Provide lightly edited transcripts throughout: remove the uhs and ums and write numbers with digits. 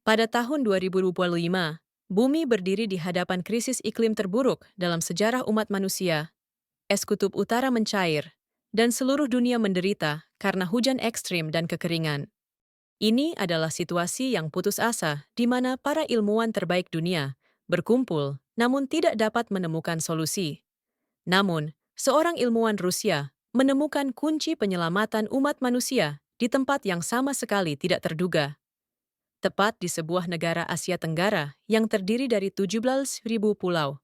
Pada tahun 2025, bumi berdiri di hadapan krisis iklim terburuk dalam sejarah umat manusia. Es kutub utara mencair, dan seluruh dunia menderita karena hujan ekstrim dan kekeringan. Ini adalah situasi yang putus asa di mana para ilmuwan terbaik dunia berkumpul namun tidak dapat menemukan solusi. Namun, seorang ilmuwan Rusia menemukan kunci penyelamatan umat manusia di tempat yang sama sekali tidak terduga, tepat di sebuah negara Asia Tenggara yang terdiri dari 17.000 pulau.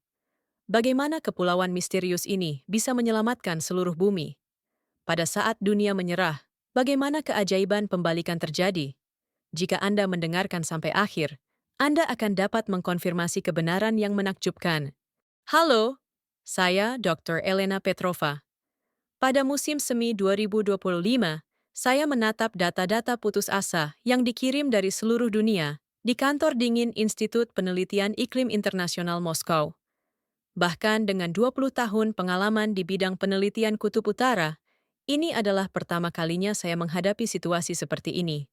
Bagaimana kepulauan misterius ini bisa menyelamatkan seluruh bumi? Pada saat dunia menyerah, bagaimana keajaiban pembalikan terjadi? Jika Anda mendengarkan sampai akhir, Anda akan dapat mengkonfirmasi kebenaran yang menakjubkan. Halo, saya Dr. Elena Petrova. Pada musim semi 2025, saya menatap data-data putus asa yang dikirim dari seluruh dunia di kantor dingin Institut Penelitian Iklim Internasional Moskow. Bahkan dengan 20 tahun pengalaman di bidang penelitian kutub utara, ini adalah pertama kalinya saya menghadapi situasi seperti ini.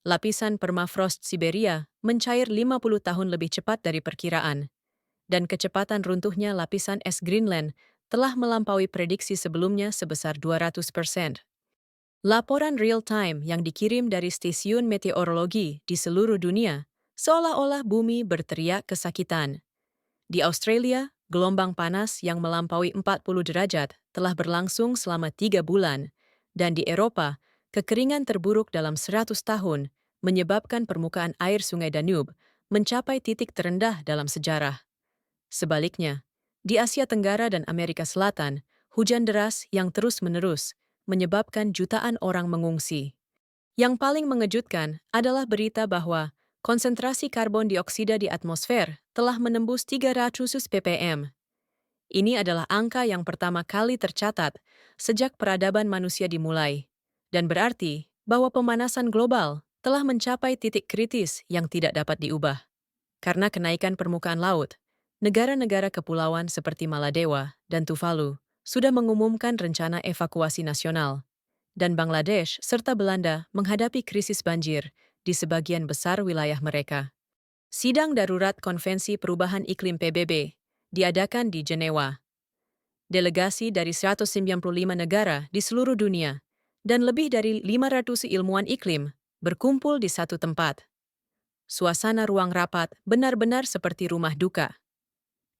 Lapisan permafrost Siberia mencair 50 tahun lebih cepat dari perkiraan, dan kecepatan runtuhnya lapisan es Greenland telah melampaui prediksi sebelumnya sebesar 200%. Laporan real-time yang dikirim dari stasiun meteorologi di seluruh dunia, seolah-olah bumi berteriak kesakitan. Di Australia, gelombang panas yang melampaui 40 derajat telah berlangsung selama 3 bulan, dan di Eropa, kekeringan terburuk dalam 100 tahun menyebabkan permukaan air Sungai Danube mencapai titik terendah dalam sejarah. Sebaliknya, di Asia Tenggara dan Amerika Selatan, hujan deras yang terus-menerus menyebabkan jutaan orang mengungsi. Yang paling mengejutkan adalah berita bahwa konsentrasi karbon dioksida di atmosfer telah menembus 300 ppm. Ini adalah angka yang pertama kali tercatat sejak peradaban manusia dimulai, dan berarti bahwa pemanasan global telah mencapai titik kritis yang tidak dapat diubah. Karena kenaikan permukaan laut, negara-negara kepulauan seperti Maladewa dan Tuvalu sudah mengumumkan rencana evakuasi nasional, dan Bangladesh serta Belanda menghadapi krisis banjir di sebagian besar wilayah mereka. Sidang darurat Konvensi Perubahan Iklim PBB diadakan di Jenewa. Delegasi dari 195 negara di seluruh dunia dan lebih dari 500 ilmuwan iklim berkumpul di satu tempat. Suasana ruang rapat benar-benar seperti rumah duka.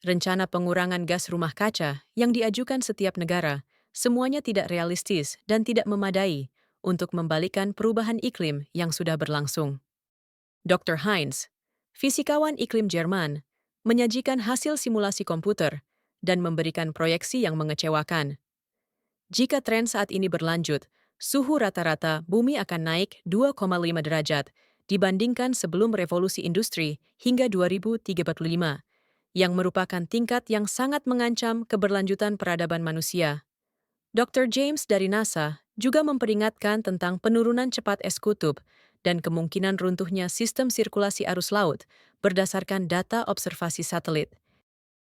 Rencana pengurangan gas rumah kaca yang diajukan setiap negara semuanya tidak realistis dan tidak memadai untuk membalikan perubahan iklim yang sudah berlangsung. Dr. Heinz, fisikawan iklim Jerman, menyajikan hasil simulasi komputer dan memberikan proyeksi yang mengecewakan. Jika tren saat ini berlanjut, suhu rata-rata bumi akan naik 2,5 derajat dibandingkan sebelum revolusi industri hingga 2035, yang merupakan tingkat yang sangat mengancam keberlanjutan peradaban manusia. Dr. James dari NASA juga memperingatkan tentang penurunan cepat es kutub dan kemungkinan runtuhnya sistem sirkulasi arus laut berdasarkan data observasi satelit.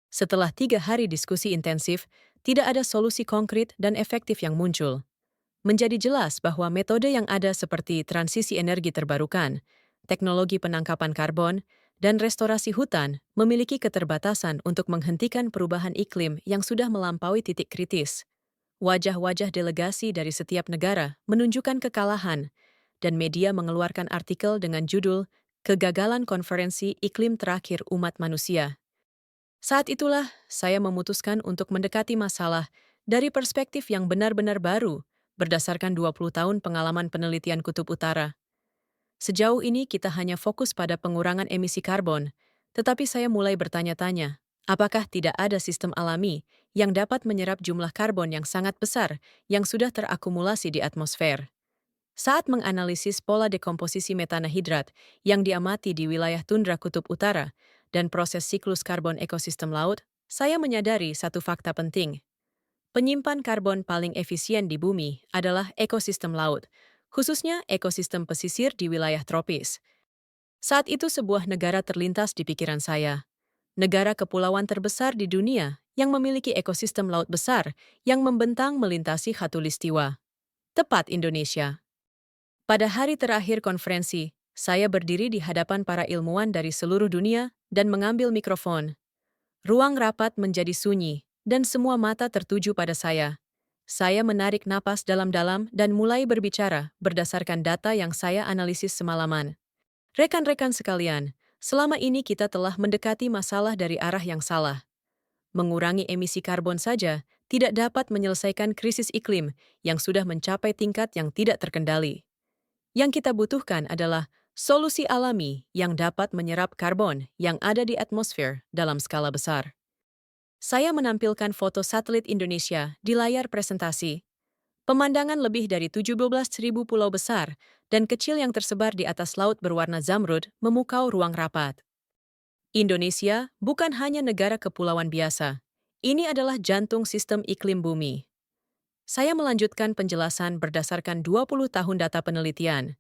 Setelah 3 hari diskusi intensif, tidak ada solusi konkret dan efektif yang muncul. Menjadi jelas bahwa metode yang ada seperti transisi energi terbarukan, teknologi penangkapan karbon, dan restorasi hutan memiliki keterbatasan untuk menghentikan perubahan iklim yang sudah melampaui titik kritis. Wajah-wajah delegasi dari setiap negara menunjukkan kekalahan, dan media mengeluarkan artikel dengan judul "Kegagalan Konferensi Iklim Terakhir Umat Manusia". Saat itulah saya memutuskan untuk mendekati masalah dari perspektif yang benar-benar baru, berdasarkan 20 tahun pengalaman penelitian kutub utara. Sejauh ini kita hanya fokus pada pengurangan emisi karbon, tetapi saya mulai bertanya-tanya, apakah tidak ada sistem alami yang dapat menyerap jumlah karbon yang sangat besar yang sudah terakumulasi di atmosfer? Saat menganalisis pola dekomposisi metana hidrat yang diamati di wilayah tundra kutub utara dan proses siklus karbon ekosistem laut, saya menyadari satu fakta penting. Penyimpan karbon paling efisien di bumi adalah ekosistem laut, khususnya ekosistem pesisir di wilayah tropis. Saat itu sebuah negara terlintas di pikiran saya. Negara kepulauan terbesar di dunia yang memiliki ekosistem laut besar yang membentang melintasi khatulistiwa. Tepat Indonesia. Pada hari terakhir konferensi, Saya berdiri di hadapan para ilmuwan dari seluruh dunia dan mengambil mikrofon. Ruang rapat menjadi sunyi, dan semua mata tertuju pada saya. Saya menarik napas dalam-dalam dan mulai berbicara berdasarkan data yang saya analisis semalaman. Rekan-rekan sekalian, selama ini kita telah mendekati masalah dari arah yang salah. Mengurangi emisi karbon saja tidak dapat menyelesaikan krisis iklim yang sudah mencapai tingkat yang tidak terkendali. Yang kita butuhkan adalah solusi alami yang dapat menyerap karbon yang ada di atmosfer dalam skala besar. Saya menampilkan foto satelit Indonesia di layar presentasi. Pemandangan lebih dari 17.000 pulau besar dan kecil yang tersebar di atas laut berwarna zamrud memukau ruang rapat. Indonesia bukan hanya negara kepulauan biasa. Ini adalah jantung sistem iklim bumi. Saya melanjutkan penjelasan berdasarkan 20 tahun data penelitian.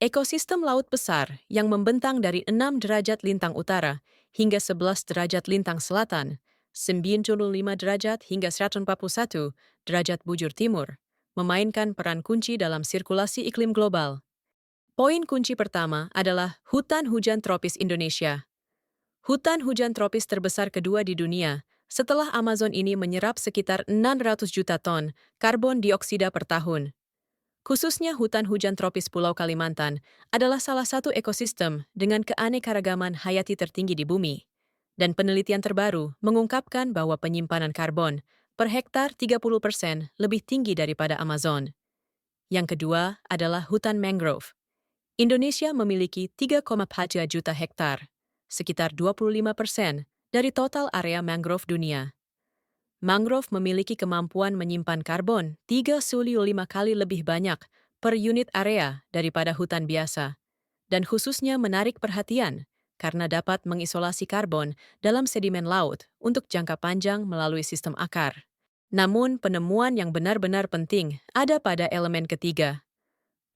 Ekosistem laut besar yang membentang dari 6 derajat lintang utara hingga 11 derajat lintang selatan, 95 derajat hingga 141 derajat bujur timur, memainkan peran kunci dalam sirkulasi iklim global. Poin kunci pertama adalah hutan hujan tropis Indonesia. Hutan hujan tropis terbesar kedua di dunia, setelah Amazon ini menyerap sekitar 600 juta ton karbon dioksida per tahun. Khususnya hutan hujan tropis Pulau Kalimantan adalah salah satu ekosistem dengan keanekaragaman hayati tertinggi di bumi. Dan penelitian terbaru mengungkapkan bahwa penyimpanan karbon per hektar 30% lebih tinggi daripada Amazon. Yang kedua adalah hutan mangrove. Indonesia memiliki 3,4 juta hektar, sekitar 25% dari total area mangrove dunia. Mangrove memiliki kemampuan menyimpan karbon 3,5 kali lebih banyak per unit area daripada hutan biasa, dan khususnya menarik perhatian karena dapat mengisolasi karbon dalam sedimen laut untuk jangka panjang melalui sistem akar. Namun penemuan yang benar-benar penting ada pada elemen ketiga,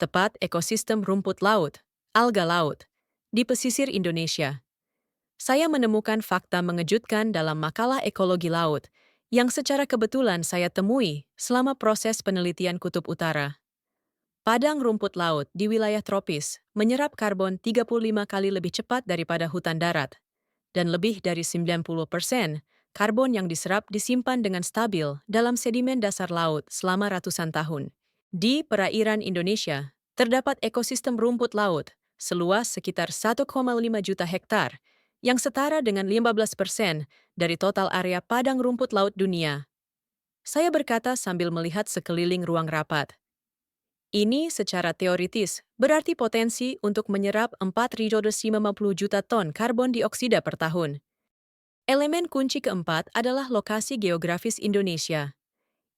tepat ekosistem rumput laut, alga laut, di pesisir Indonesia. Saya menemukan fakta mengejutkan dalam makalah ekologi laut yang secara kebetulan saya temui selama proses penelitian Kutub Utara. Padang rumput laut di wilayah tropis menyerap karbon 35 kali lebih cepat daripada hutan darat, dan lebih dari 90% karbon yang diserap disimpan dengan stabil dalam sedimen dasar laut selama ratusan tahun. Di perairan Indonesia, terdapat ekosistem rumput laut seluas sekitar 1,5 juta hektar yang setara dengan 15% dari total area padang rumput laut dunia. Saya berkata sambil melihat sekeliling ruang rapat. Ini secara teoritis berarti potensi untuk menyerap 450 juta ton karbon dioksida per tahun. Elemen kunci keempat adalah lokasi geografis Indonesia.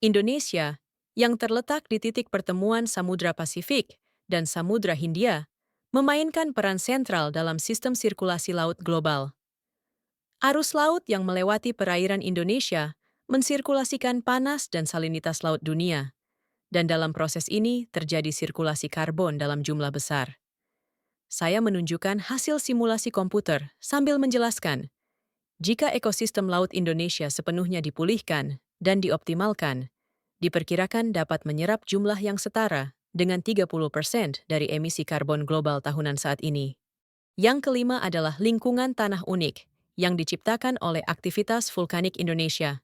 Indonesia, yang terletak di titik pertemuan Samudra Pasifik dan Samudra Hindia, memainkan peran sentral dalam sistem sirkulasi laut global. Arus laut yang melewati perairan Indonesia mensirkulasikan panas dan salinitas laut dunia, dan dalam proses ini terjadi sirkulasi karbon dalam jumlah besar. Saya menunjukkan hasil simulasi komputer sambil menjelaskan, jika ekosistem laut Indonesia sepenuhnya dipulihkan dan dioptimalkan, diperkirakan dapat menyerap jumlah yang setara dengan 30% dari emisi karbon global tahunan saat ini. Yang kelima adalah lingkungan tanah unik yang diciptakan oleh aktivitas vulkanik Indonesia.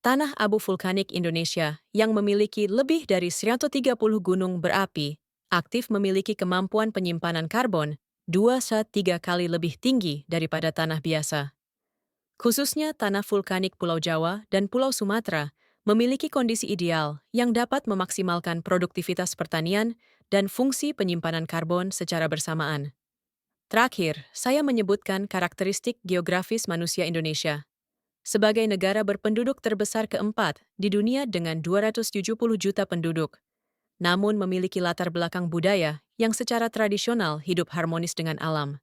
Tanah abu vulkanik Indonesia yang memiliki lebih dari 130 gunung berapi aktif memiliki kemampuan penyimpanan karbon 2-3 kali lebih tinggi daripada tanah biasa. Khususnya tanah vulkanik Pulau Jawa dan Pulau Sumatera memiliki kondisi ideal yang dapat memaksimalkan produktivitas pertanian dan fungsi penyimpanan karbon secara bersamaan. Terakhir, saya menyebutkan karakteristik geografis manusia Indonesia. Sebagai negara berpenduduk terbesar keempat di dunia dengan 270 juta penduduk, namun memiliki latar belakang budaya yang secara tradisional hidup harmonis dengan alam.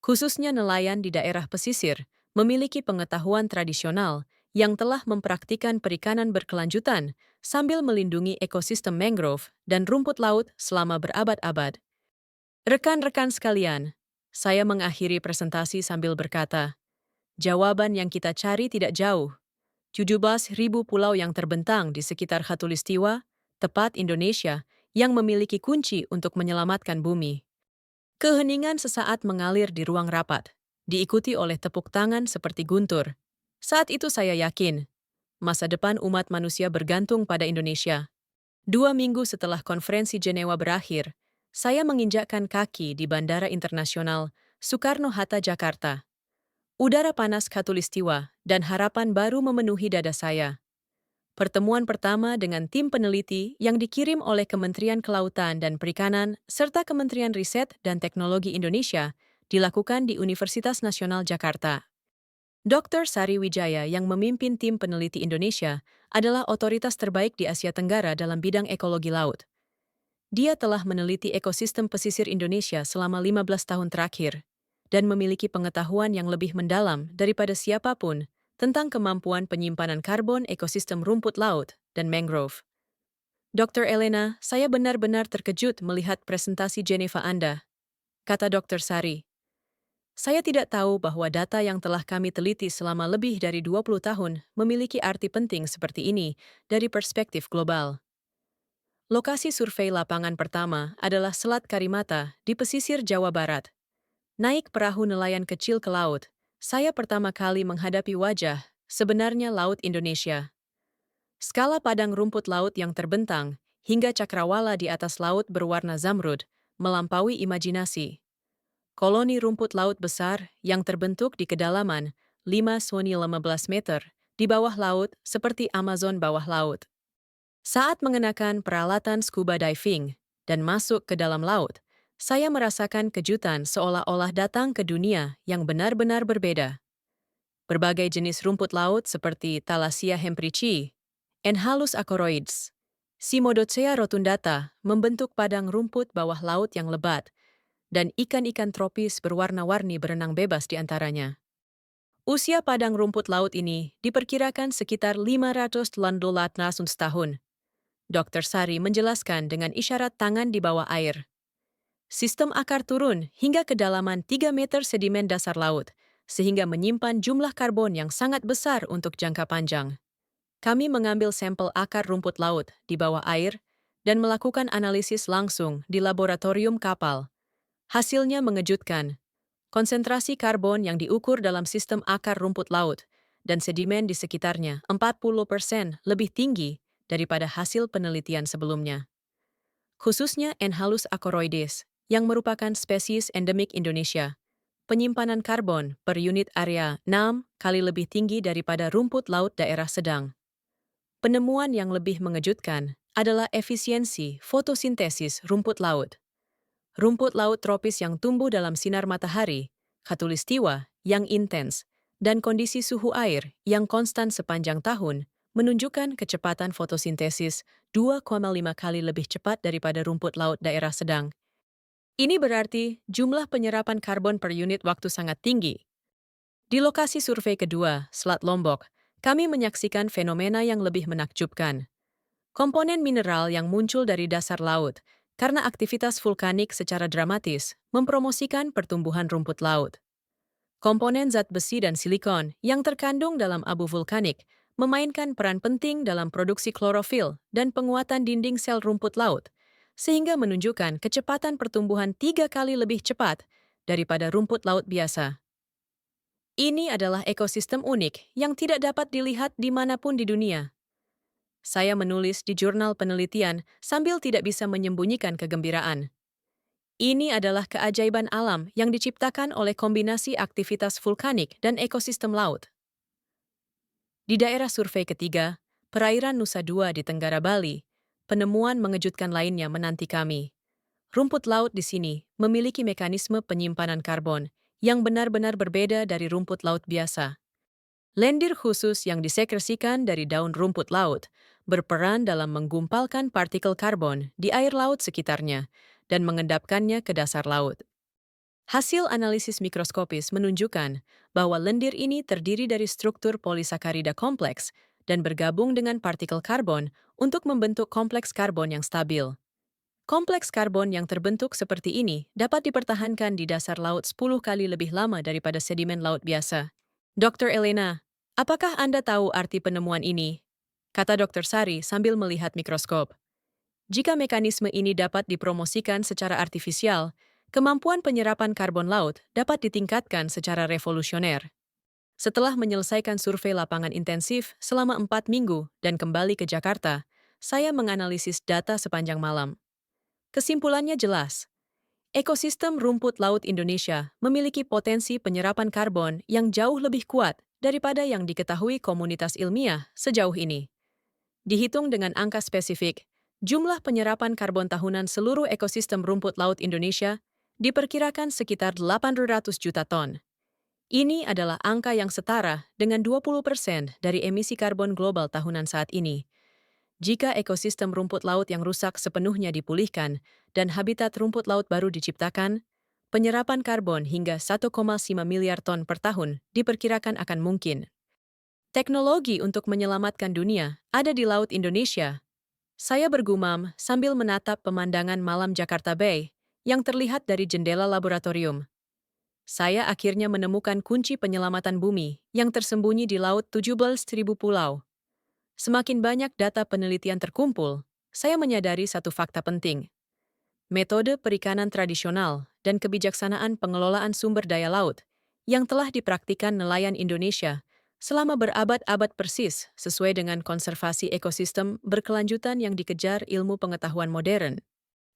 Khususnya nelayan di daerah pesisir memiliki pengetahuan tradisional yang telah mempraktikkan perikanan berkelanjutan sambil melindungi ekosistem mangrove dan rumput laut selama berabad-abad. Rekan-rekan sekalian, saya mengakhiri presentasi sambil berkata, jawaban yang kita cari tidak jauh. 17.000 pulau yang terbentang di sekitar Khatulistiwa, tepat Indonesia, yang memiliki kunci untuk menyelamatkan bumi. Keheningan sesaat mengalir di ruang rapat, diikuti oleh tepuk tangan seperti guntur. Saat itu saya yakin, masa depan umat manusia bergantung pada Indonesia. 2 minggu setelah konferensi Jenewa berakhir, saya menginjakkan kaki di Bandara Internasional Soekarno-Hatta, Jakarta. Udara panas khatulistiwa dan harapan baru memenuhi dada saya. Pertemuan pertama dengan tim peneliti yang dikirim oleh Kementerian Kelautan dan Perikanan serta Kementerian Riset dan Teknologi Indonesia dilakukan di Universitas Nasional Jakarta. Dr. Sari Wijaya yang memimpin tim peneliti Indonesia adalah otoritas terbaik di Asia Tenggara dalam bidang ekologi laut. Dia telah meneliti ekosistem pesisir Indonesia selama 15 tahun terakhir dan memiliki pengetahuan yang lebih mendalam daripada siapapun tentang kemampuan penyimpanan karbon ekosistem rumput laut dan mangrove. Dr. Elena, saya benar-benar terkejut melihat presentasi Geneva Anda, kata Dr. Sari. Saya tidak tahu bahwa data yang telah kami teliti selama lebih dari 20 tahun memiliki arti penting seperti ini dari perspektif global. Lokasi survei lapangan pertama adalah Selat Karimata di pesisir Jawa Barat. Naik perahu nelayan kecil ke laut, saya pertama kali menghadapi wajah sebenarnya Laut Indonesia. Skala padang rumput laut yang terbentang hingga cakrawala di atas laut berwarna zamrud melampaui imajinasi. Koloni rumput laut besar yang terbentuk di kedalaman 5–15 meter di bawah laut seperti Amazon bawah laut. Saat mengenakan peralatan scuba diving dan masuk ke dalam laut, saya merasakan kejutan seolah-olah datang ke dunia yang benar-benar berbeda. Berbagai jenis rumput laut seperti Thalassia hempricci, Enhalus acoroides, Cymodocea rotundata membentuk padang rumput bawah laut yang lebat, dan ikan-ikan tropis berwarna-warni berenang bebas di antaranya. Usia padang rumput laut ini diperkirakan sekitar 500 tahun. Dr. Sari menjelaskan dengan isyarat tangan di bawah air. Sistem akar turun hingga kedalaman 3 meter sedimen dasar laut, sehingga menyimpan jumlah karbon yang sangat besar untuk jangka panjang. Kami mengambil sampel akar rumput laut di bawah air dan melakukan analisis langsung di laboratorium kapal. Hasilnya mengejutkan. Konsentrasi karbon yang diukur dalam sistem akar rumput laut dan sedimen di sekitarnya 40% lebih tinggi daripada hasil penelitian sebelumnya. Khususnya Enhalus acoroides, yang merupakan spesies endemik Indonesia. Penyimpanan karbon per unit area 6 kali lebih tinggi daripada rumput laut daerah sedang. Penemuan yang lebih mengejutkan adalah efisiensi fotosintesis rumput laut. Rumput laut tropis yang tumbuh dalam sinar matahari, khatulistiwa yang intens, dan kondisi suhu air yang konstan sepanjang tahun menunjukkan kecepatan fotosintesis 2,5 kali lebih cepat daripada rumput laut daerah sedang. Ini berarti jumlah penyerapan karbon per unit waktu sangat tinggi. Di lokasi survei kedua, Selat Lombok, kami menyaksikan fenomena yang lebih menakjubkan. Komponen mineral yang muncul dari dasar laut karena aktivitas vulkanik secara dramatis mempromosikan pertumbuhan rumput laut. Komponen zat besi dan silikon yang terkandung dalam abu vulkanik memainkan peran penting dalam produksi klorofil dan penguatan dinding sel rumput laut, sehingga menunjukkan kecepatan pertumbuhan 3 kali lebih cepat daripada rumput laut biasa. Ini adalah ekosistem unik yang tidak dapat dilihat dimanapun di dunia. Saya menulis di jurnal penelitian sambil tidak bisa menyembunyikan kegembiraan. Ini adalah keajaiban alam yang diciptakan oleh kombinasi aktivitas vulkanik dan ekosistem laut. Di daerah survei ketiga, perairan Nusa Dua di Tenggara Bali, penemuan mengejutkan lainnya menanti kami. Rumput laut di sini memiliki mekanisme penyimpanan karbon yang benar-benar berbeda dari rumput laut biasa. Lendir khusus yang disekresikan dari daun rumput laut berperan dalam menggumpalkan partikel karbon di air laut sekitarnya dan mengendapkannya ke dasar laut. Hasil analisis mikroskopis menunjukkan bahwa lendir ini terdiri dari struktur polisakarida kompleks dan bergabung dengan partikel karbon untuk membentuk kompleks karbon yang stabil. Kompleks karbon yang terbentuk seperti ini dapat dipertahankan di dasar laut 10 kali lebih lama daripada sedimen laut biasa. Dr. Elena, apakah Anda tahu arti penemuan ini? Kata Dr. Sari sambil melihat mikroskop. Jika mekanisme ini dapat dipromosikan secara artifisial, Kemampuan penyerapan karbon laut dapat ditingkatkan secara revolusioner. Setelah menyelesaikan survei lapangan intensif selama 4 minggu dan kembali ke Jakarta, saya menganalisis data sepanjang malam. Kesimpulannya jelas. Ekosistem rumput laut Indonesia memiliki potensi penyerapan karbon yang jauh lebih kuat daripada yang diketahui komunitas ilmiah sejauh ini. Dihitung dengan angka spesifik, jumlah penyerapan karbon tahunan seluruh ekosistem rumput laut Indonesia diperkirakan sekitar 800 juta ton. Ini adalah angka yang setara dengan 20% dari emisi karbon global tahunan saat ini. Jika ekosistem rumput laut yang rusak sepenuhnya dipulihkan dan habitat rumput laut baru diciptakan, penyerapan karbon hingga 1,5 miliar ton per tahun diperkirakan akan mungkin. Teknologi untuk menyelamatkan dunia ada di Laut Indonesia. Saya bergumam sambil menatap pemandangan malam Jakarta Bay yang terlihat dari jendela laboratorium. Saya akhirnya menemukan kunci penyelamatan bumi yang tersembunyi di laut 17.000 pulau. Semakin banyak data penelitian terkumpul, saya menyadari satu fakta penting. Metode perikanan tradisional dan kebijaksanaan pengelolaan sumber daya laut yang telah dipraktikkan nelayan Indonesia selama berabad-abad persis sesuai dengan konservasi ekosistem berkelanjutan yang dikejar ilmu pengetahuan modern.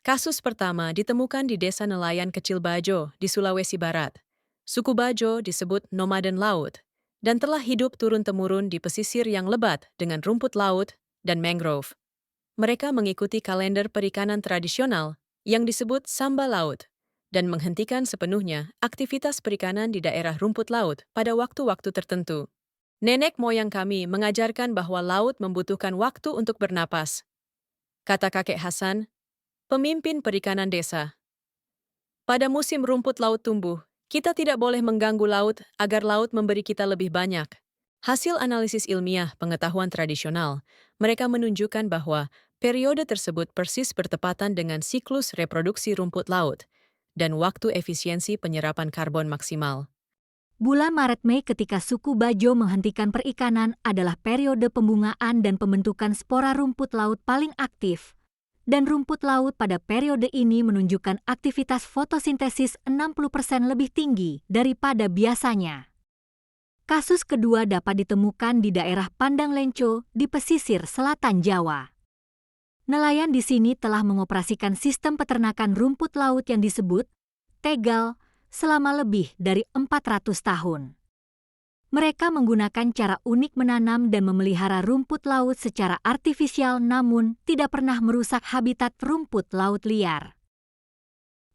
Kasus pertama ditemukan di desa nelayan kecil Bajo di Sulawesi Barat. Suku Bajo disebut nomaden laut dan telah hidup turun-temurun di pesisir yang lebat dengan rumput laut dan mangrove. Mereka mengikuti kalender perikanan tradisional yang disebut samba laut dan menghentikan sepenuhnya aktivitas perikanan di daerah rumput laut pada waktu-waktu tertentu. Nenek moyang kami mengajarkan bahwa laut membutuhkan waktu untuk bernapas, kata kakek Hasan, pemimpin perikanan desa. Pada musim rumput laut tumbuh, kita tidak boleh mengganggu laut agar laut memberi kita lebih banyak. Hasil analisis ilmiah pengetahuan tradisional, mereka menunjukkan bahwa periode tersebut persis bertepatan dengan siklus reproduksi rumput laut dan waktu efisiensi penyerapan karbon maksimal. Bulan Maret-Mei ketika suku Bajo menghentikan perikanan adalah periode pembungaan dan pembentukan spora rumput laut paling aktif. Dan rumput laut pada periode ini menunjukkan aktivitas fotosintesis 60% lebih tinggi daripada biasanya. Kasus kedua dapat ditemukan di daerah Pandang Lenco di pesisir selatan Jawa. Nelayan di sini telah mengoperasikan sistem peternakan rumput laut yang disebut tegal selama lebih dari 400 tahun. Mereka menggunakan cara unik menanam dan memelihara rumput laut secara artifisial namun tidak pernah merusak habitat rumput laut liar.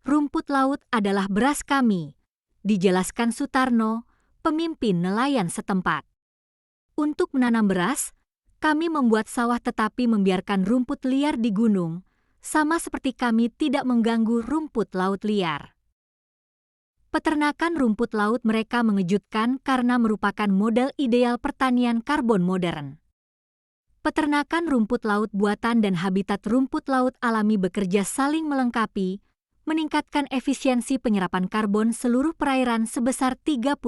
Rumput laut adalah beras kami, dijelaskan Sutarno, pemimpin nelayan setempat. Untuk menanam beras, kami membuat sawah tetapi membiarkan rumput liar di gunung, sama seperti kami tidak mengganggu rumput laut liar. Peternakan rumput laut mereka mengejutkan karena merupakan model ideal pertanian karbon modern. Peternakan rumput laut buatan dan habitat rumput laut alami bekerja saling melengkapi, meningkatkan efisiensi penyerapan karbon seluruh perairan sebesar 30%.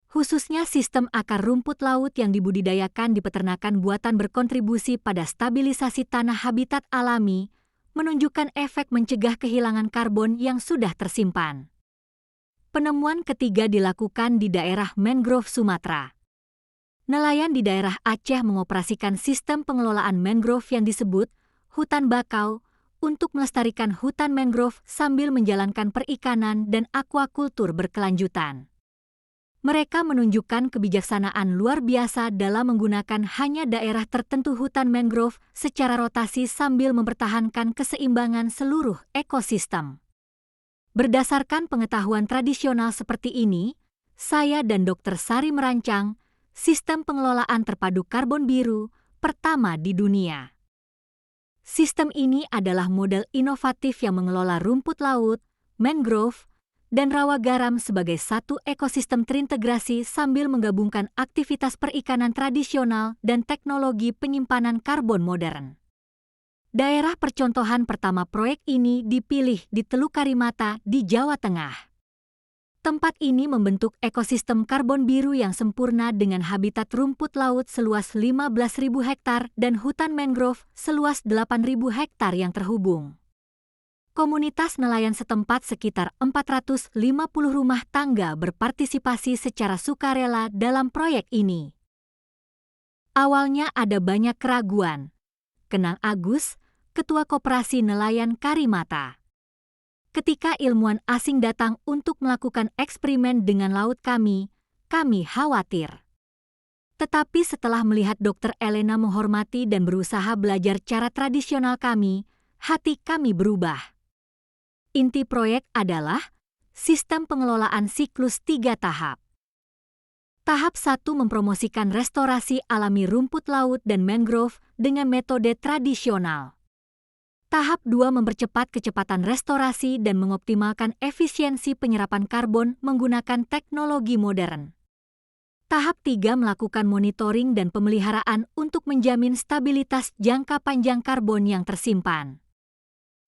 Khususnya sistem akar rumput laut yang dibudidayakan di peternakan buatan berkontribusi pada stabilisasi tanah habitat alami, menunjukkan efek mencegah kehilangan karbon yang sudah tersimpan. Penemuan ketiga dilakukan di daerah mangrove Sumatera. Nelayan di daerah Aceh mengoperasikan sistem pengelolaan mangrove yang disebut hutan bakau untuk melestarikan hutan mangrove sambil menjalankan perikanan dan aquakultur berkelanjutan. Mereka menunjukkan kebijaksanaan luar biasa dalam menggunakan hanya daerah tertentu hutan mangrove secara rotasi sambil mempertahankan keseimbangan seluruh ekosistem. Berdasarkan pengetahuan tradisional seperti ini, saya dan Dr. Sari merancang sistem pengelolaan terpadu karbon biru pertama di dunia. Sistem ini adalah model inovatif yang mengelola rumput laut, mangrove, dan rawa garam sebagai satu ekosistem terintegrasi sambil menggabungkan aktivitas perikanan tradisional dan teknologi penyimpanan karbon modern. Daerah percontohan pertama proyek ini dipilih di Teluk Karimata di Jawa Tengah. Tempat ini membentuk ekosistem karbon biru yang sempurna dengan habitat rumput laut seluas 15.000 hektar dan hutan mangrove seluas 8.000 hektar yang terhubung. Komunitas nelayan setempat sekitar 450 rumah tangga berpartisipasi secara sukarela dalam proyek ini. Awalnya ada banyak keraguan, kenang Agus, Ketua Koperasi Nelayan Karimata. Ketika ilmuwan asing datang untuk melakukan eksperimen dengan laut kami khawatir. Tetapi setelah melihat Dr. Elena menghormati dan berusaha belajar cara tradisional kami, hati kami berubah. Inti proyek adalah sistem pengelolaan siklus 3 tahap. Tahap 1 mempromosikan restorasi alami rumput laut dan mangrove dengan metode tradisional. Tahap 2 mempercepat kecepatan restorasi dan mengoptimalkan efisiensi penyerapan karbon menggunakan teknologi modern. Tahap 3 melakukan monitoring dan pemeliharaan untuk menjamin stabilitas jangka panjang karbon yang tersimpan.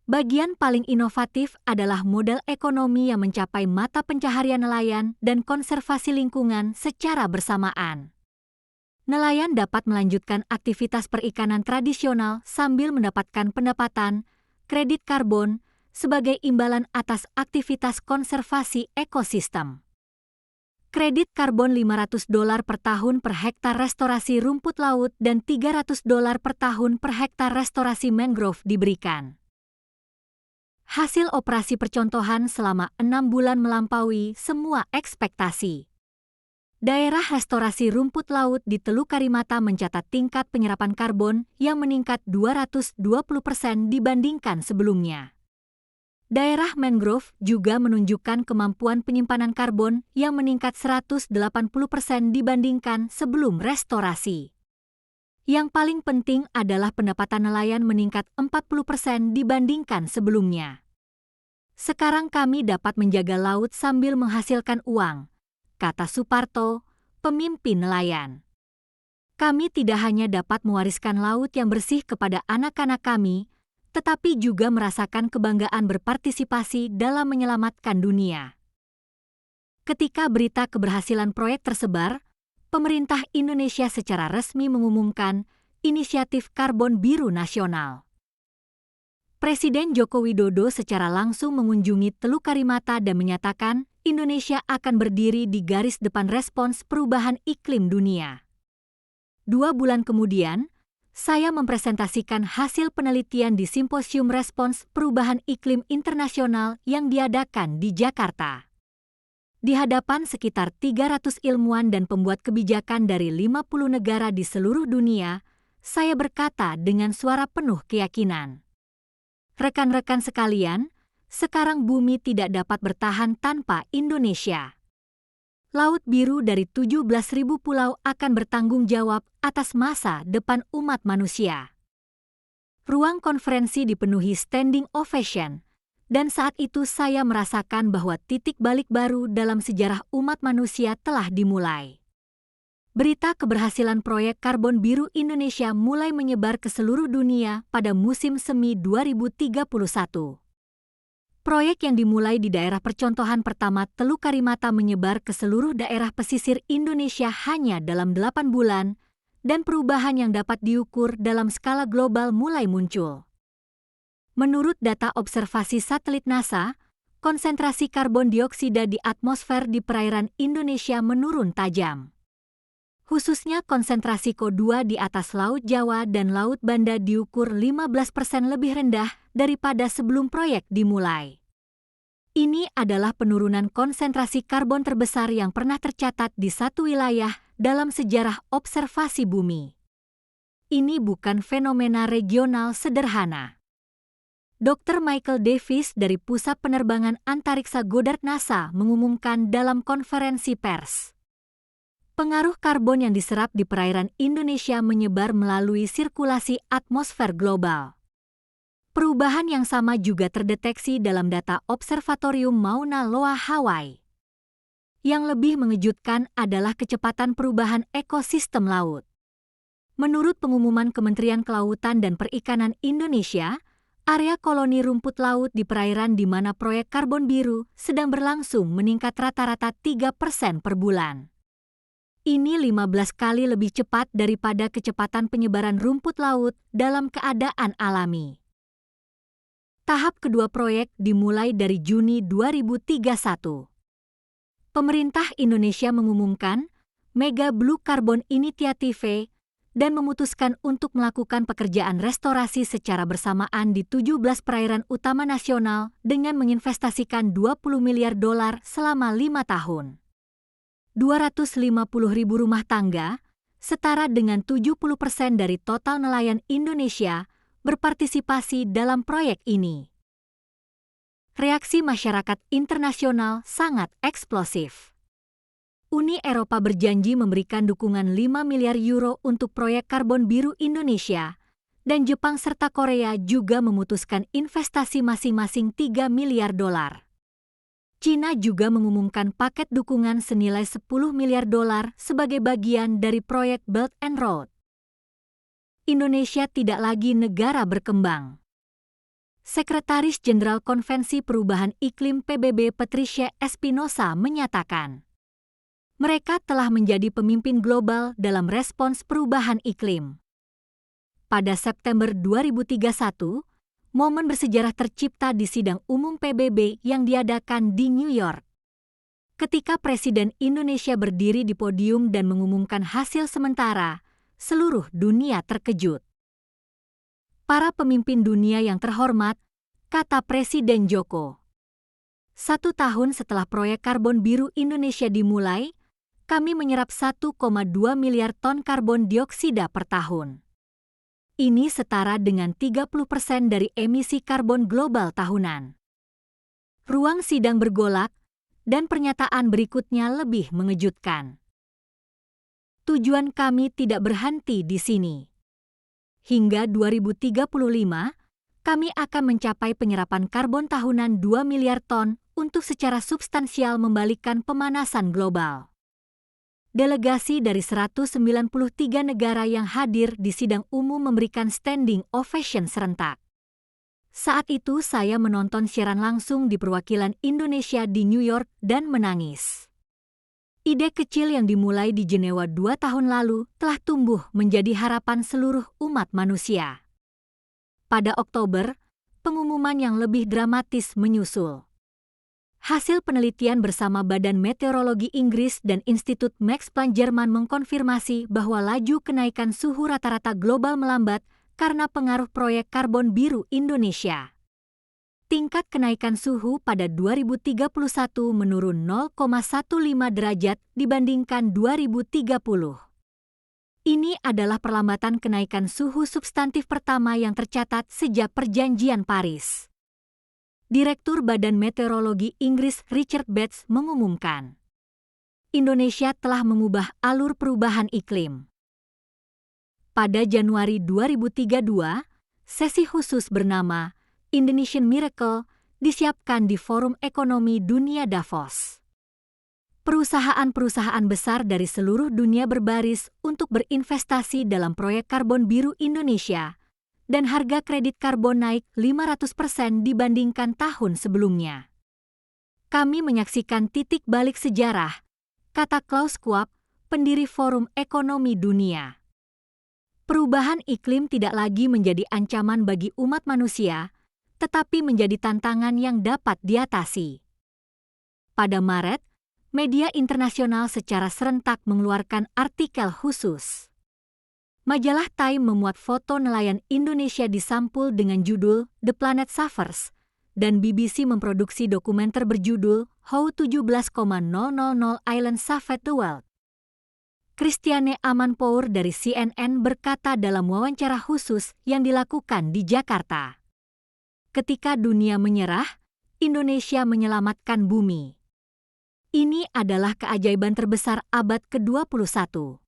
Bagian paling inovatif adalah model ekonomi yang mencapai mata pencaharian nelayan dan konservasi lingkungan secara bersamaan. Nelayan dapat melanjutkan aktivitas perikanan tradisional sambil mendapatkan pendapatan, kredit karbon, sebagai imbalan atas aktivitas konservasi ekosistem. Kredit karbon $500 per tahun per hektar restorasi rumput laut dan $300 per tahun per hektar restorasi mangrove diberikan. Hasil operasi percontohan selama 6 bulan melampaui semua ekspektasi. Daerah restorasi rumput laut di Teluk Karimata mencatat tingkat penyerapan karbon yang meningkat 220% dibandingkan sebelumnya. Daerah mangrove juga menunjukkan kemampuan penyimpanan karbon yang meningkat 180% dibandingkan sebelum restorasi. Yang paling penting adalah pendapatan nelayan meningkat 40% dibandingkan sebelumnya. Sekarang kami dapat menjaga laut sambil menghasilkan uang, kata Suparto, pemimpin nelayan. Kami tidak hanya dapat mewariskan laut yang bersih kepada anak-anak kami, tetapi juga merasakan kebanggaan berpartisipasi dalam menyelamatkan dunia. Ketika berita keberhasilan proyek tersebar, pemerintah Indonesia secara resmi mengumumkan Inisiatif Karbon Biru Nasional. Presiden Joko Widodo secara langsung mengunjungi Teluk Karimata dan menyatakan Indonesia akan berdiri di garis depan respons perubahan iklim dunia. 2 bulan kemudian, saya mempresentasikan hasil penelitian di Simposium Respons Perubahan Iklim Internasional yang diadakan di Jakarta. Di hadapan sekitar 300 ilmuwan dan pembuat kebijakan dari 50 negara di seluruh dunia, saya berkata dengan suara penuh keyakinan. Rekan-rekan sekalian, sekarang bumi tidak dapat bertahan tanpa Indonesia. Laut biru dari 17.000 pulau akan bertanggung jawab atas masa depan umat manusia. Ruang konferensi dipenuhi standing ovation, dan saat itu saya merasakan bahwa titik balik baru dalam sejarah umat manusia telah dimulai. Berita keberhasilan proyek Karbon Biru Indonesia mulai menyebar ke seluruh dunia pada musim semi 2031. Proyek yang dimulai di daerah percontohan pertama Teluk Karimata menyebar ke seluruh daerah pesisir Indonesia hanya dalam 8 bulan, dan perubahan yang dapat diukur dalam skala global mulai muncul. Menurut data observasi satelit NASA, konsentrasi karbon dioksida di atmosfer di perairan Indonesia menurun tajam. Khususnya konsentrasi CO2 di atas Laut Jawa dan Laut Banda diukur 15% lebih rendah daripada sebelum proyek dimulai. Ini adalah penurunan konsentrasi karbon terbesar yang pernah tercatat di satu wilayah dalam sejarah observasi bumi. Ini bukan fenomena regional sederhana. Dr. Michael Davis dari Pusat Penerbangan Antariksa Goddard NASA mengumumkan dalam konferensi pers. Pengaruh karbon yang diserap di perairan Indonesia menyebar melalui sirkulasi atmosfer global. Perubahan yang sama juga terdeteksi dalam data Observatorium Mauna Loa Hawaii. Yang lebih mengejutkan adalah kecepatan perubahan ekosistem laut. Menurut pengumuman Kementerian Kelautan dan Perikanan Indonesia, area koloni rumput laut di perairan di mana proyek Karbon Biru sedang berlangsung meningkat rata-rata 3% per bulan. Ini 15 kali lebih cepat daripada kecepatan penyebaran rumput laut dalam keadaan alami. Tahap kedua proyek dimulai dari Juni 2031. Pemerintah Indonesia mengumumkan Mega Blue Carbon Initiative dan memutuskan untuk melakukan pekerjaan restorasi secara bersamaan di 17 perairan utama nasional dengan menginvestasikan $20 miliar selama 5 tahun. 250.000 rumah tangga, setara dengan 70% dari total nelayan Indonesia, berpartisipasi dalam proyek ini. Reaksi masyarakat internasional sangat eksplosif. Uni Eropa berjanji memberikan dukungan 5 miliar euro untuk proyek karbon biru Indonesia, dan Jepang serta Korea juga memutuskan investasi masing-masing $3 miliar. Cina juga mengumumkan paket dukungan senilai $10 miliar sebagai bagian dari proyek Belt and Road. Indonesia tidak lagi negara berkembang. Sekretaris Jenderal Konvensi Perubahan Iklim PBB Patricia Espinosa menyatakan, mereka telah menjadi pemimpin global dalam respons perubahan iklim. Pada September 2031, momen bersejarah tercipta di sidang umum PBB yang diadakan di New York. Ketika Presiden Indonesia berdiri di podium dan mengumumkan hasil sementara, seluruh dunia terkejut. Para pemimpin dunia yang terhormat, kata Presiden Joko. 1 tahun setelah proyek karbon biru Indonesia dimulai, kami menyerap 1,2 miliar ton karbon dioksida per tahun. Ini setara dengan 30% dari emisi karbon global tahunan. Ruang sidang bergolak, dan pernyataan berikutnya lebih mengejutkan. Tujuan kami tidak berhenti di sini. Hingga 2035, kami akan mencapai penyerapan karbon tahunan 2 miliar ton untuk secara substansial membalikkan pemanasan global. Delegasi dari 193 negara yang hadir di sidang umum memberikan standing ovation serentak. Saat itu saya menonton siaran langsung di perwakilan Indonesia di New York dan menangis. Ide kecil yang dimulai di Jenewa 2 tahun lalu telah tumbuh menjadi harapan seluruh umat manusia. Pada Oktober, pengumuman yang lebih dramatis menyusul. Hasil penelitian bersama Badan Meteorologi Inggris dan Institut Max Planck Jerman mengkonfirmasi bahwa laju kenaikan suhu rata-rata global melambat karena pengaruh proyek karbon biru Indonesia. Tingkat kenaikan suhu pada 2031 menurun 0,15 derajat dibandingkan 2030. Ini adalah perlambatan kenaikan suhu substantif pertama yang tercatat sejak Perjanjian Paris. Direktur Badan Meteorologi Inggris Richard Betts mengumumkan, Indonesia telah mengubah alur perubahan iklim. Pada Januari 2032, sesi khusus bernama Indonesian Miracle disiapkan di Forum Ekonomi Dunia Davos. Perusahaan-perusahaan besar dari seluruh dunia berbaris untuk berinvestasi dalam proyek karbon biru Indonesia, dan harga kredit karbon naik 500% dibandingkan tahun sebelumnya. Kami menyaksikan titik balik sejarah, kata Klaus Schwab, pendiri Forum Ekonomi Dunia. Perubahan iklim tidak lagi menjadi ancaman bagi umat manusia, tetapi menjadi tantangan yang dapat diatasi. Pada Maret, media internasional secara serentak mengeluarkan artikel khusus. Majalah Time memuat foto nelayan Indonesia di sampul dengan judul The Planet Suffers, dan BBC memproduksi dokumenter berjudul How 17,000 Islands Saved the World. Christiane Amanpour dari CNN berkata dalam wawancara khusus yang dilakukan di Jakarta, ketika dunia menyerah, Indonesia menyelamatkan bumi. Ini adalah keajaiban terbesar abad ke-21.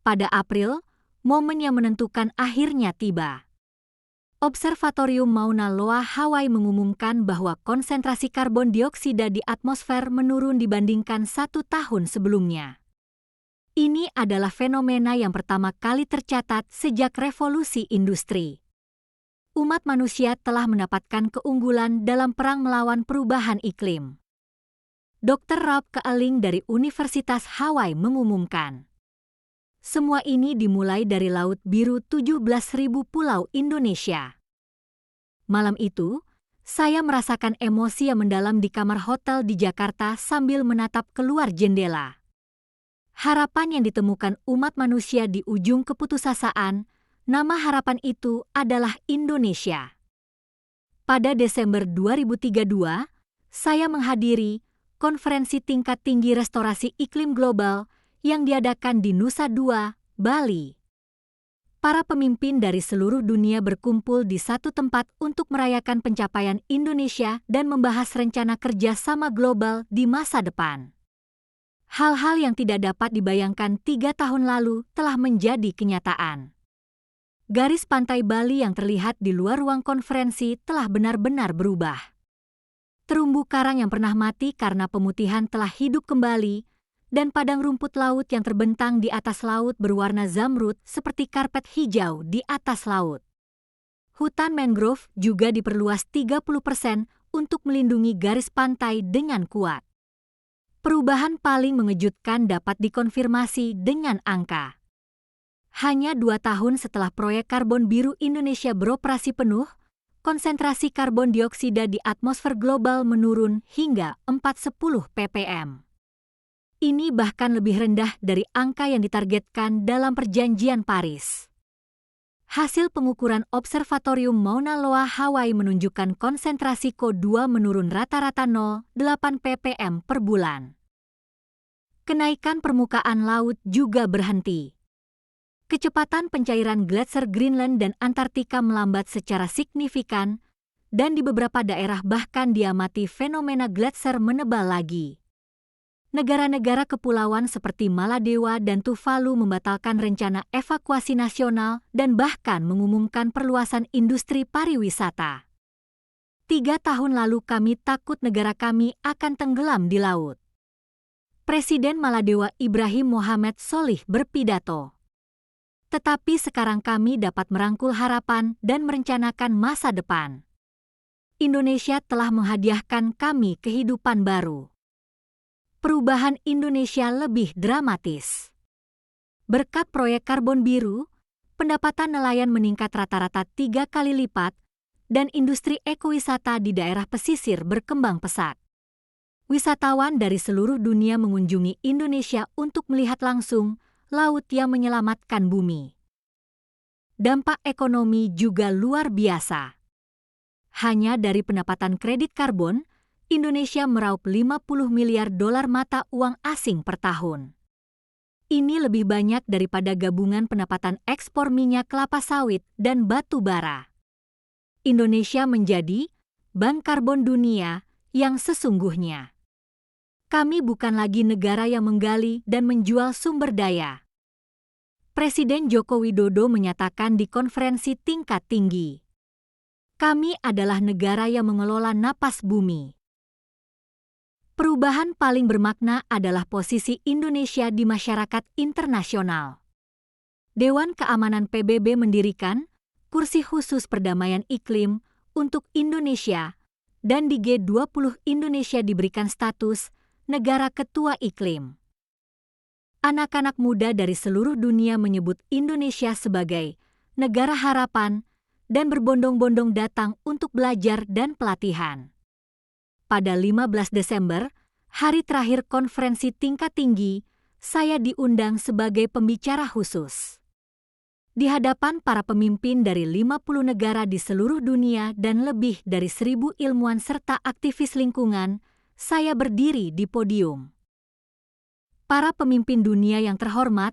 Pada April, momen yang menentukan akhirnya tiba. Observatorium Mauna Loa Hawaii mengumumkan bahwa konsentrasi karbon dioksida di atmosfer menurun dibandingkan 1 tahun sebelumnya. Ini adalah fenomena yang pertama kali tercatat sejak revolusi industri. Umat manusia telah mendapatkan keunggulan dalam perang melawan perubahan iklim. Dr. Rob Keeling dari Universitas Hawaii mengumumkan, semua ini dimulai dari Laut Biru 17.000 pulau Indonesia. Malam itu, saya merasakan emosi yang mendalam di kamar hotel di Jakarta sambil menatap keluar jendela. Harapan yang ditemukan umat manusia di ujung keputusasaan, nama harapan itu adalah Indonesia. Pada Desember 2032, saya menghadiri konferensi tingkat tinggi restorasi iklim global yang diadakan di Nusa Dua, Bali. Para pemimpin dari seluruh dunia berkumpul di satu tempat untuk merayakan pencapaian Indonesia dan membahas rencana kerjasama global di masa depan. Hal-hal yang tidak dapat dibayangkan 3 tahun lalu telah menjadi kenyataan. Garis pantai Bali yang terlihat di luar ruang konferensi telah benar-benar berubah. Terumbu karang yang pernah mati karena pemutihan telah hidup kembali, dan padang rumput laut yang terbentang di atas laut berwarna zamrud seperti karpet hijau di atas laut. Hutan mangrove juga diperluas 30% untuk melindungi garis pantai dengan kuat. Perubahan paling mengejutkan dapat dikonfirmasi dengan angka. Hanya 2 tahun setelah proyek karbon biru Indonesia beroperasi penuh, konsentrasi karbon dioksida di atmosfer global menurun hingga 410 ppm. Ini bahkan lebih rendah dari angka yang ditargetkan dalam Perjanjian Paris. Hasil pengukuran Observatorium Mauna Loa Hawaii menunjukkan konsentrasi CO2 menurun rata-rata 0,8 ppm per bulan. Kenaikan permukaan laut juga berhenti. Kecepatan pencairan gletser Greenland dan Antartika melambat secara signifikan, dan di beberapa daerah bahkan diamati fenomena gletser menebal lagi. Negara-negara kepulauan seperti Maladewa dan Tuvalu membatalkan rencana evakuasi nasional dan bahkan mengumumkan perluasan industri pariwisata. 3 tahun lalu kami takut negara kami akan tenggelam di laut. Presiden Maladewa Ibrahim Mohamed Solih berpidato. Tetapi sekarang kami dapat merangkul harapan dan merencanakan masa depan. Indonesia telah menghadiahkan kami kehidupan baru. Perubahan Indonesia lebih dramatis. Berkat proyek karbon biru, pendapatan nelayan meningkat rata-rata 3 kali lipat dan industri ekowisata di daerah pesisir berkembang pesat. Wisatawan dari seluruh dunia mengunjungi Indonesia untuk melihat langsung laut yang menyelamatkan bumi. Dampak ekonomi juga luar biasa. Hanya dari pendapatan kredit karbon, Indonesia meraup 50 miliar dolar mata uang asing per tahun. Ini lebih banyak daripada gabungan pendapatan ekspor minyak kelapa sawit dan batu bara. Indonesia menjadi bank karbon dunia yang sesungguhnya. Kami bukan lagi negara yang menggali dan menjual sumber daya. Presiden Joko Widodo menyatakan di konferensi tingkat tinggi, kami adalah negara yang mengelola napas bumi. Perubahan paling bermakna adalah posisi Indonesia di masyarakat internasional. Dewan Keamanan PBB mendirikan kursi khusus perdamaian iklim untuk Indonesia, dan di G20 Indonesia diberikan status negara ketua iklim. Anak-anak muda dari seluruh dunia menyebut Indonesia sebagai negara harapan dan berbondong-bondong datang untuk belajar dan pelatihan. Pada 15 Desember, hari terakhir konferensi tingkat tinggi, saya diundang sebagai pembicara khusus. Di hadapan para pemimpin dari 50 negara di seluruh dunia dan lebih dari 1.000 ilmuwan serta aktivis lingkungan, saya berdiri di podium. Para pemimpin dunia yang terhormat,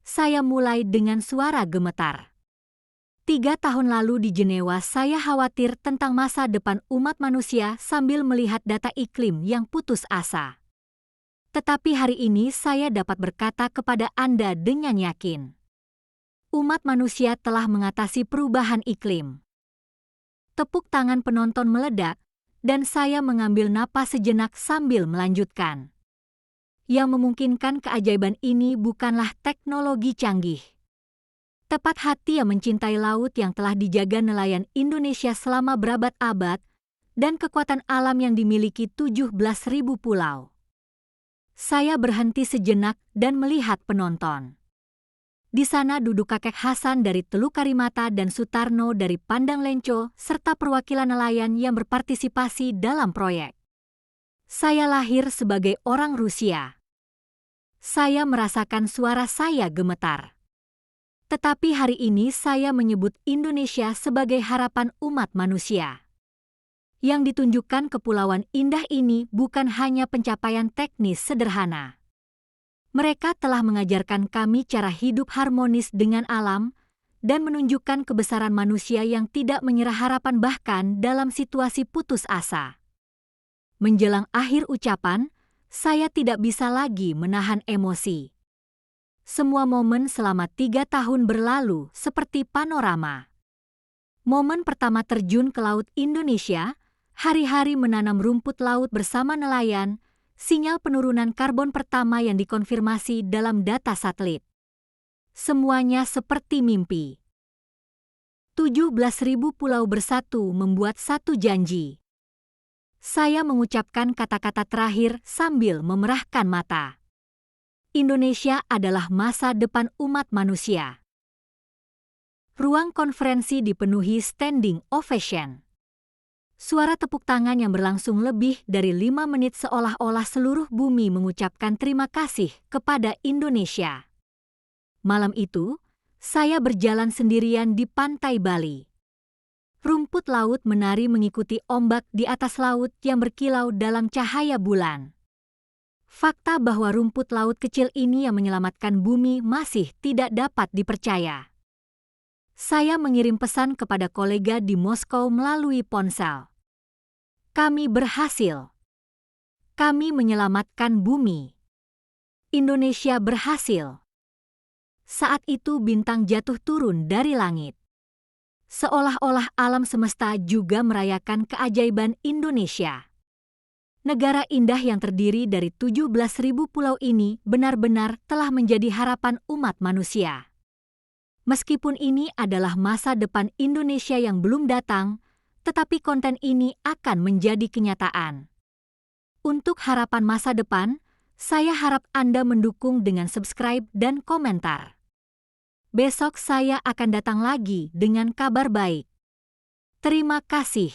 saya mulai dengan suara gemetar. 3 tahun lalu di Jenewa saya khawatir tentang masa depan umat manusia sambil melihat data iklim yang putus asa. Tetapi hari ini saya dapat berkata kepada Anda dengan yakin. Umat manusia telah mengatasi perubahan iklim. Tepuk tangan penonton meledak, dan saya mengambil napas sejenak sambil melanjutkan. Yang memungkinkan keajaiban ini bukanlah teknologi canggih. Tepat hati yang mencintai laut yang telah dijaga nelayan Indonesia selama berabad-abad dan kekuatan alam yang dimiliki 17.000 pulau. Saya berhenti sejenak dan melihat penonton. Di sana duduk kakek Hasan dari Teluk Karimata dan Sutarno dari Pandang Lenco serta perwakilan nelayan yang berpartisipasi dalam proyek. Saya lahir sebagai orang Rusia. Saya merasakan suara saya gemetar. Tetapi hari ini saya menyebut Indonesia sebagai harapan umat manusia. Yang ditunjukkan kepulauan indah ini bukan hanya pencapaian teknis sederhana. Mereka telah mengajarkan kami cara hidup harmonis dengan alam dan menunjukkan kebesaran manusia yang tidak menyerah harapan bahkan dalam situasi putus asa. Menjelang akhir ucapan, saya tidak bisa lagi menahan emosi. Semua momen selama 3 tahun berlalu seperti panorama. Momen pertama terjun ke Laut Indonesia, hari-hari menanam rumput laut bersama nelayan, sinyal penurunan karbon pertama yang dikonfirmasi dalam data satelit. Semuanya seperti mimpi. 17.000 pulau bersatu membuat satu janji. Saya mengucapkan kata-kata terakhir sambil memerahkan mata. Indonesia adalah masa depan umat manusia. Ruang konferensi dipenuhi standing ovation. Suara tepuk tangan yang berlangsung lebih dari 5 menit seolah-olah seluruh bumi mengucapkan terima kasih kepada Indonesia. Malam itu, saya berjalan sendirian di pantai Bali. Rumput laut menari mengikuti ombak di atas laut yang berkilau dalam cahaya bulan. Fakta bahwa rumput laut kecil ini yang menyelamatkan bumi masih tidak dapat dipercaya. Saya mengirim pesan kepada kolega di Moskow melalui ponsel. Kami berhasil. Kami menyelamatkan bumi. Indonesia berhasil. Saat itu bintang jatuh turun dari langit. Seolah-olah alam semesta juga merayakan keajaiban Indonesia. Negara indah yang terdiri dari 17.000 pulau ini benar-benar telah menjadi harapan umat manusia. Meskipun ini adalah masa depan Indonesia yang belum datang, tetapi konten ini akan menjadi kenyataan. Untuk harapan masa depan, saya harap Anda mendukung dengan subscribe dan komentar. Besok saya akan datang lagi dengan kabar baik. Terima kasih.